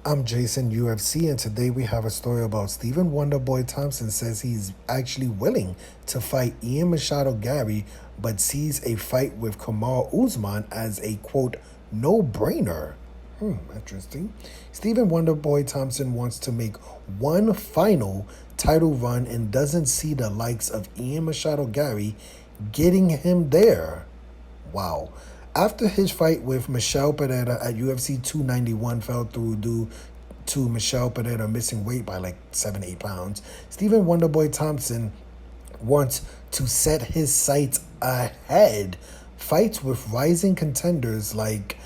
I'm Jason UFC, and today we have a story about Stephen Wonderboy Thompson says he's actually willing to fight Ian Machado Garry, but sees a fight with Kamaru Usman as a quote no-brainer. Interesting. Stephen Wonderboy Thompson wants to make one final title run and doesn't see the likes of Ian Machado Garry getting him there. Wow. After his fight with Michel Pereira at UFC 291 fell through due to Michel Pereira missing weight by like 7-8 pounds, Stephen Wonderboy Thompson wants to set his sights ahead. Fights with rising contenders like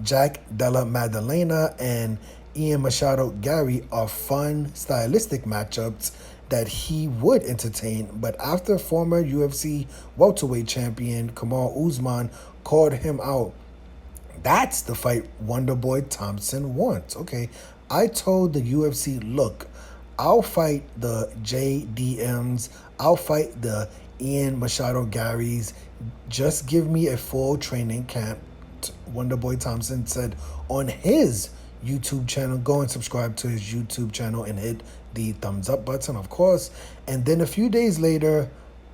Jack Della Maddalena and Ian Machado Garry are fun, stylistic matchups that he would entertain, but after former UFC welterweight champion Kamaru Usman called him out, that's the fight Wonderboy Thompson wants. Okay, I told the UFC, look, I'll fight the JDMs, I'll fight the Ian Machado Garrys, just give me a full training camp, Wonderboy Thompson said on his YouTube channel. Go and subscribe to his YouTube channel and hit the thumbs up button, of course. And then a few days later,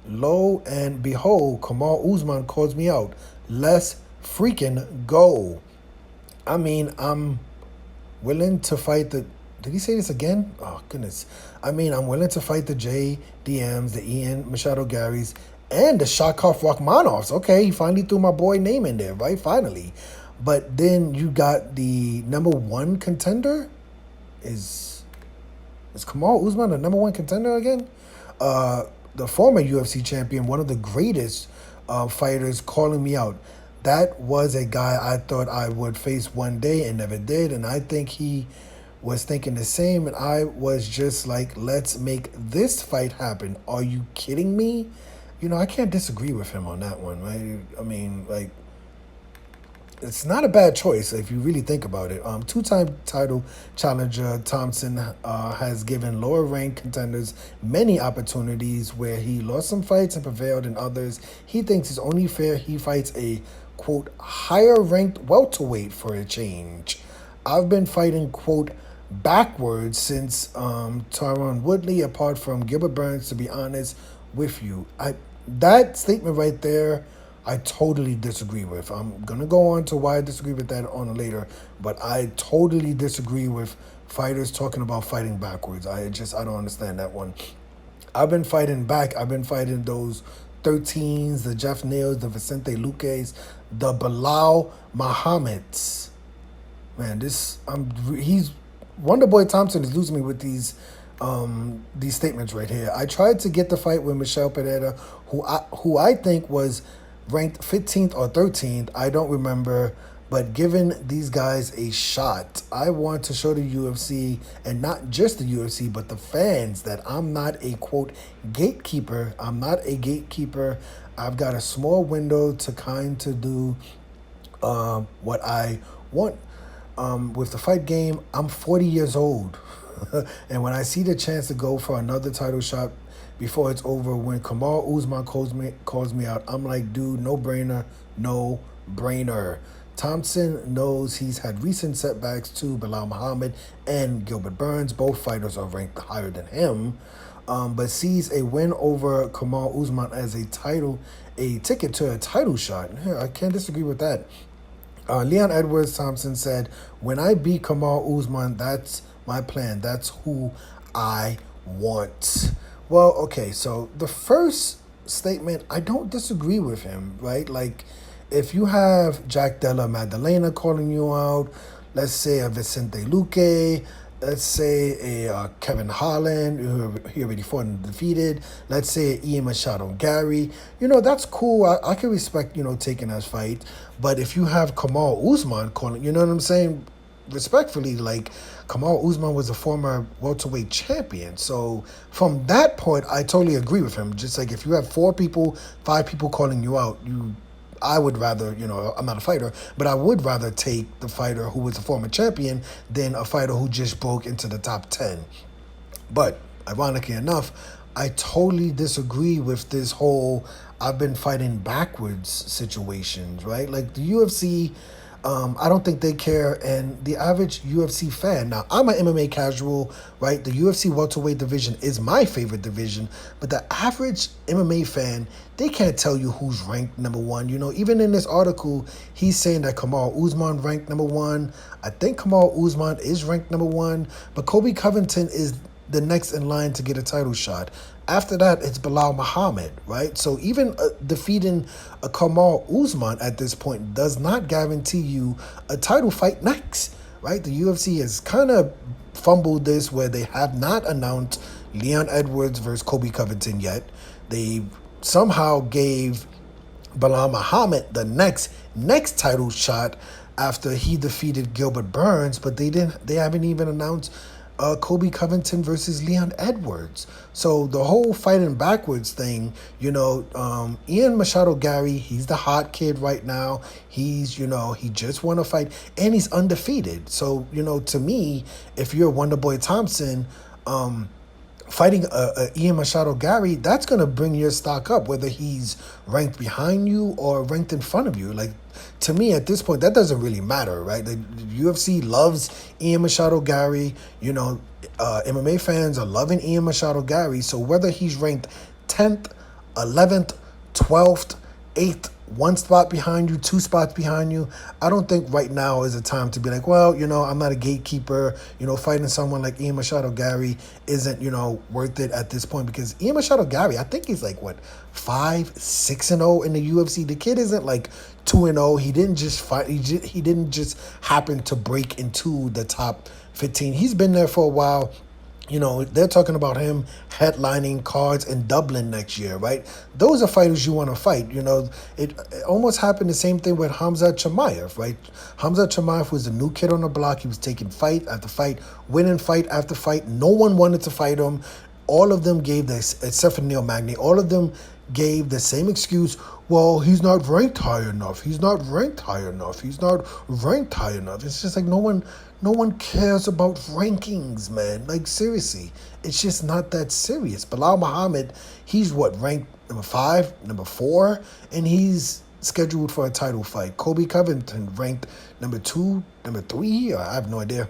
lo and behold, Kamaru Usman calls me out. Let's freaking go. I mean, I'm willing to fight the... Did he say this again? Oh, goodness. I mean, I'm willing to fight the JDMs, the Ian Machado Garrys, and the Shakov Rachmanovs. Okay, he finally threw my boy name in there, right? Finally. But then you got the number one contender. Is Kamaru Usman the number one contender again? The former UFC champion, one of the greatest fighters, calling me out. That was a guy I thought I would face one day and never did. And I think he was thinking the same. And I was just like, let's make this fight happen. Are you kidding me? You know, I can't disagree with him on that one, right? I mean, like, it's not a bad choice if you really think about it. Two-time title challenger Thompson has given lower-ranked contenders many opportunities where he lost some fights and prevailed in others. He thinks it's only fair he fights a, quote, higher-ranked welterweight for a change. I've been fighting, quote, backwards since Tyron Woodley, apart from Gilbert Burns, to be honest with you. That statement right there, I totally disagree with. I'm going to go on to why I disagree with that on later, but I totally disagree with fighters talking about fighting backwards. I don't understand that one. I've been fighting back. I've been fighting those 13s, the Jeff Neals, the Vicente Luques, the Bilal Muhammads. Man, Wonderboy Thompson is losing me with these statements right here. I tried to get the fight with Michel Pereira, who I think was ranked 15th or 13th, I don't remember, but giving these guys a shot. I want to show the UFC, and not just the UFC, but the fans, that I'm not a, quote, gatekeeper. I'm not a gatekeeper. I've got a small window to kind to do what I want. With the fight game, I'm 40 years old. And when I see the chance to go for another title shot before it's over, when Kamaru Usman calls me out, I'm like, dude, no-brainer, no-brainer. Thompson knows he's had recent setbacks to Bilal Muhammad and Gilbert Burns. Both fighters are ranked higher than him, but sees a win over Kamaru Usman as a ticket to a title shot. Yeah, I can't disagree with that. Leon Edwards Thompson said, when I beat Kamaru Usman, that's my plan. That's who I want. Well, okay, so the first statement, I don't disagree with him, right? Like, if you have Jack Della Maddalena calling you out, let's say a Vicente Luque, let's say a Kevin Holland, who he already fought and defeated, let's say Ian Machado Garry, that's cool. I can respect, taking that fight. But if you have Kamaru Usman calling, you know what I'm saying? Respectfully, like, Kamaru Usman was a former welterweight champion. So from that point, I totally agree with him. Just like if you have 5 people calling you out, I would rather, I'm not a fighter, but I would rather take the fighter who was a former champion than a fighter who just broke into the top 10. But ironically enough, I totally disagree with this whole I've been fighting backwards situations, right? Like the UFC I don't think they care. And the average UFC fan, now I'm an MMA casual, right? The UFC welterweight division is my favorite division, but the average MMA fan, they can't tell you who's ranked number one. You know, even in this article, he's saying that Kamaru Usman ranked number one. I think Kamaru Usman is ranked number one, but Colby Covington is the next in line to get a title shot. After that, it's Bilal Muhammad, right? So even defeating a Kamaru Usman at this point does not guarantee you a title fight next, right? The UFC has kind of fumbled this where they have not announced Leon Edwards versus Colby Covington yet. They somehow gave Bilal Muhammad the next title shot after he defeated Gilbert Burns, but they haven't even announced Colby Covington versus Leon Edwards. So the whole fighting backwards thing, you know, Ian Machado Garry, he's the hot kid right now. He's, you know, he just won a fight and he's undefeated. So, you know, to me, if you're Wonderboy Thompson, fighting Ian Machado Garry, that's going to bring your stock up, whether he's ranked behind you or ranked in front of you. Like, to me, at this point, that doesn't really matter, right? The UFC loves Ian Machado Garry. You know, MMA fans are loving Ian Machado Garry. So whether he's ranked 10th, 11th, 12th, 8th, one spot behind you, two spots behind you, I don't think right now is a time to be like, well, you know, I'm not a gatekeeper. You know, fighting someone like Ian Machado Garry isn't, you know, worth it at this point, because Ian Machado Garry, I think he's like, what, 5-6-0 in the UFC. The kid isn't like 2-0. He didn't just fight. He didn't just happen to break into the top 15. He's been there for a while. You know, they're talking about him headlining cards in Dublin next year, right? Those are fighters you want to fight. You know, it almost happened the same thing with Khamzat Chimaev, right? Khamzat Chimaev was the new kid on the block. He was taking fight after fight, winning fight after fight. No one wanted to fight him. All of them gave this, except for Neil Magny, all of them gave the same excuse. Well, he's not ranked high enough. He's not ranked high enough. He's not ranked high enough. It's just like no one cares about rankings, man. Like, seriously, it's just not that serious. Bilal Muhammad, he's what, ranked number 5, number 4, and he's scheduled for a title fight. Colby Covington ranked number 2, number 3, I have no idea.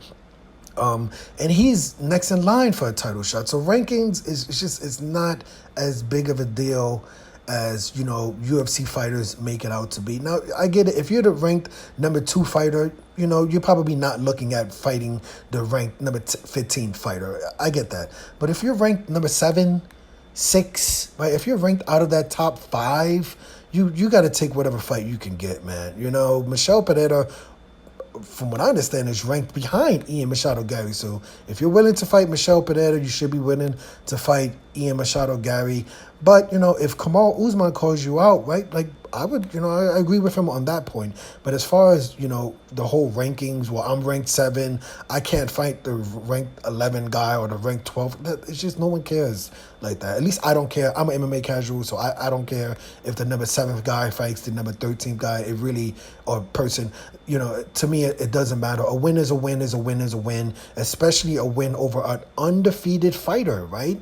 And he's next in line for a title shot. So rankings it's not as big of a deal as, you know, UFC fighters make it out to be. Now, I get it. If you're the ranked number 2 fighter, you know, you're probably not looking at fighting the ranked number 15 fighter. I get that. But if you're ranked number 7, 6, right? If you're ranked out of that top 5, you got to take whatever fight you can get, man. You know, Michelle Pereira, from what I understand, is ranked behind Ian Machado Garry. So if you're willing to fight Michelle Pereira, you should be willing to fight Ian Machado Garry. But, you know, if Kamaru Usman calls you out, right, like, I would, you know, I agree with him on that point. But as far as, you know, the whole rankings, well, I'm ranked 7, I can't fight the ranked 11 guy or the ranked 12. It's just no one cares like that. At least I don't care. I'm an MMA casual, so I don't care if the number 7th guy fights the number 13th guy. It really, or person, you know, to me, it doesn't matter. A win is a win is a win is a win, especially a win over an undefeated fighter, right?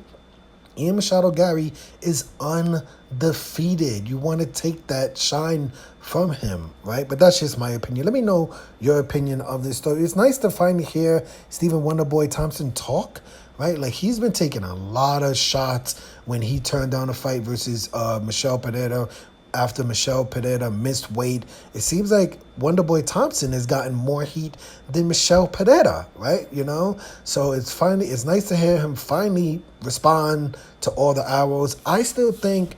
Ian Machado Garry is undefeated. You want to take that shine from him, right? But that's just my opinion. Let me know your opinion of this story. It's nice to finally hear Stephen Wonderboy Thompson talk, right? Like, he's been taking a lot of shots when he turned down a fight versus Michelle Pereira. After Michelle Pereira missed weight, it seems like Wonderboy Thompson has gotten more heat than Michelle Pereira, right? You know, so it's nice to hear him finally respond to all the arrows. I still think,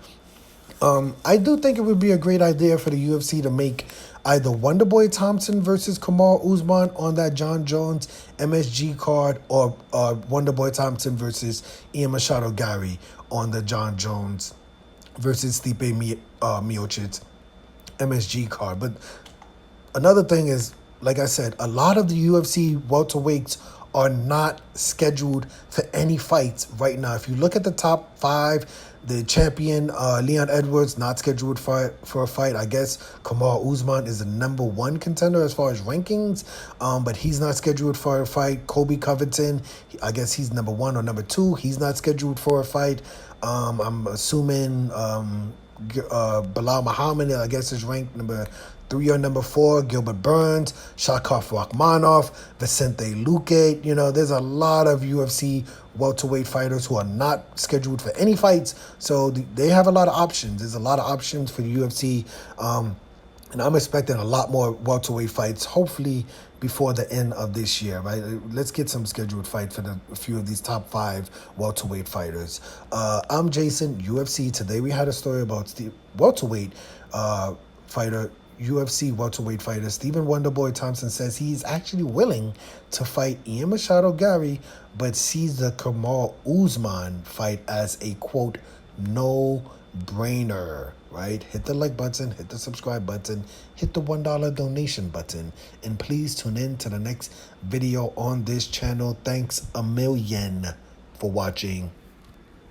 I do think it would be a great idea for the UFC to make either Wonderboy Thompson versus Kamaru Usman on that John Jones MSG card, or Wonderboy Thompson versus Ian Machado Garry on the John Jones versus Stipe Miocic MSG card. But another thing is, like I said, a lot of the UFC welterweights are not scheduled for any fights right now. If you look at the top 5, the champion, Leon Edwards, not scheduled for a fight. I guess Kamaru Usman is the number 1 contender as far as rankings, but he's not scheduled for a fight. Colby Covington, I guess he's number 1 or number 2. He's not scheduled for a fight. I'm assuming Bilal Muhammad, I guess, is ranked number 3 on number 4, Gilbert Burns, Shavkat Rakhmonov, Vicente Luque. You know, there's a lot of UFC welterweight fighters who are not scheduled for any fights. So they have a lot of options. There's a lot of options for the UFC. And I'm expecting a lot more welterweight fights, hopefully before the end of this year, right? Let's get some scheduled fights for a few of these top 5 welterweight fighters. I'm Jason, UFC. Today we had a story about welterweight fighter, UFC welterweight fighter Stephen Wonderboy Thompson says he's actually willing to fight Ian Machado Garry, but sees the Kamaru Usman fight as a, quote, no-brainer. Right? Hit the like button, hit the subscribe button, hit the $1 donation button, and please tune in to the next video on this channel. Thanks a million for watching.